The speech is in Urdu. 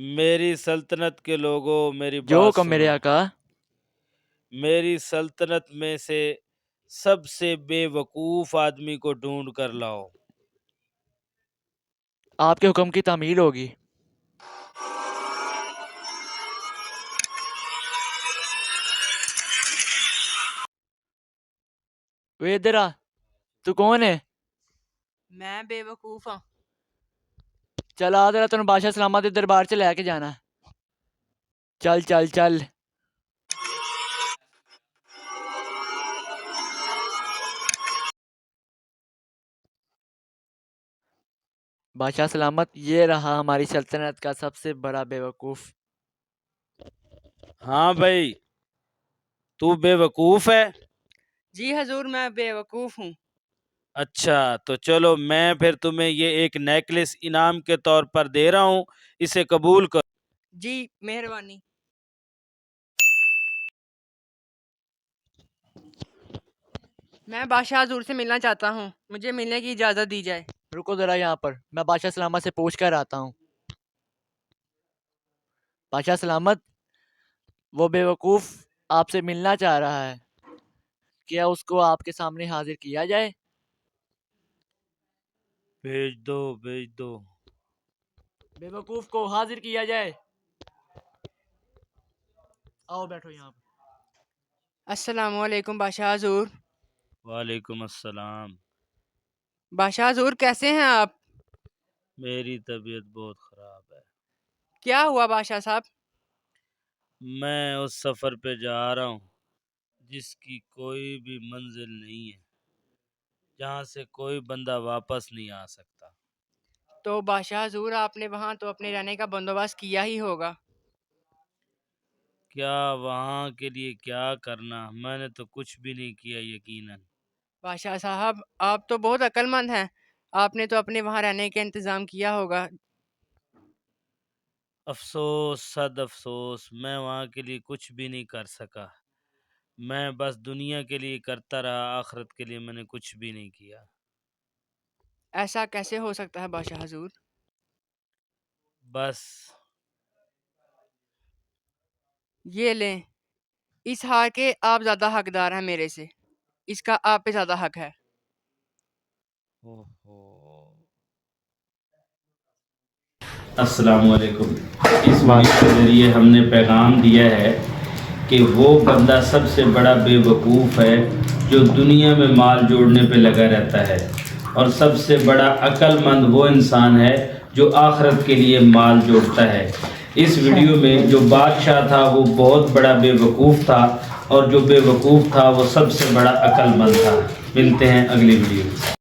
میری سلطنت کے لوگوں میری جو بات حکم میرے سنو۔ آقا۔ میری سلطنت میں سے سب سے بے وقوف آدمی کو ڈھونڈ کر لاؤ۔ آپ کے حکم کی تعمیل ہوگی۔ وہ ادھر آ، تو کون ہے؟ میں بے وقوف ہاں۔ چل آ ذرا، تنوں بادشاہ سلامت دے دربار سے لے کے جانا۔ چل چل چل۔ بادشاہ سلامت، یہ رہا ہماری سلطنت کا سب سے بڑا بے وقوف۔ ہاں بھائی، تو بے وقوف ہے؟ جی حضور، میں بے وقوف ہوں۔ اچھا تو چلو، میں پھر تمہیں یہ ایک نیکلس انعام کے طور پر دے رہا ہوں، اسے قبول کرو۔ جی مہربانی۔ میں بادشاہ حضور سے ملنا چاہتا ہوں، مجھے ملنے کی اجازت دی جائے۔ رکو ذرا یہاں پر، میں بادشاہ سلامت سے پوچھ کر آتا ہوں۔ بادشاہ سلامت، وہ بے وقوف آپ سے ملنا چاہ رہا ہے، کیا اس کو آپ کے سامنے حاضر کیا جائے؟ بھیج دو بھیج دو۔ بے وقوف کو حاضر کیا جائے۔ آؤ بیٹھو یہاں پر۔ السلام علیکم بادشاہ حضور۔ وعلیکم السلام۔ بادشاہ حضور کیسے ہیں آپ؟ میری طبیعت بہت خراب ہے۔ کیا ہوا بادشاہ صاحب؟ میں اس سفر پہ جا رہا ہوں جس کی کوئی بھی منزل نہیں ہے، جہاں سے کوئی بندہ واپس نہیں آ سکتا۔ تو بادشاہ حضور، آپ نے وہاں تو اپنے رہنے کا بندوبست کیا ہی ہوگا۔ کیا وہاں کے لیے کیا کرنا، میں نے تو کچھ بھی نہیں کیا یقیناً۔ بادشاہ صاحب، آپ تو بہت عقل مند ہیں، آپ نے تو اپنے وہاں رہنے کا انتظام کیا ہوگا۔ افسوس، صد افسوس، میں وہاں کے لیے کچھ بھی نہیں کر سکا۔ میں بس دنیا کے لیے کرتا رہا، آخرت کے لیے میں نے کچھ بھی نہیں کیا۔ ایسا کیسے ہو سکتا ہے بادشاہ حضور؟ بس یہ لیں، اس ہار کے آپ زیادہ حقدار ہیں میرے سے، اس کا آپ پہ زیادہ حق ہے۔ السلام علیکم۔ اس ویڈیو کے ذریعے ہم نے پیغام دیا ہے کہ وہ بندہ سب سے بڑا بے وقوف ہے جو دنیا میں مال جوڑنے پہ لگا رہتا ہے، اور سب سے بڑا عقل مند وہ انسان ہے جو آخرت کے لیے مال جوڑتا ہے۔ اس ویڈیو میں جو بادشاہ تھا وہ بہت بڑا بے وقوف تھا، اور جو بے وقوف تھا وہ سب سے بڑا عقل مند تھا۔ ملتے ہیں اگلی ویڈیو میں۔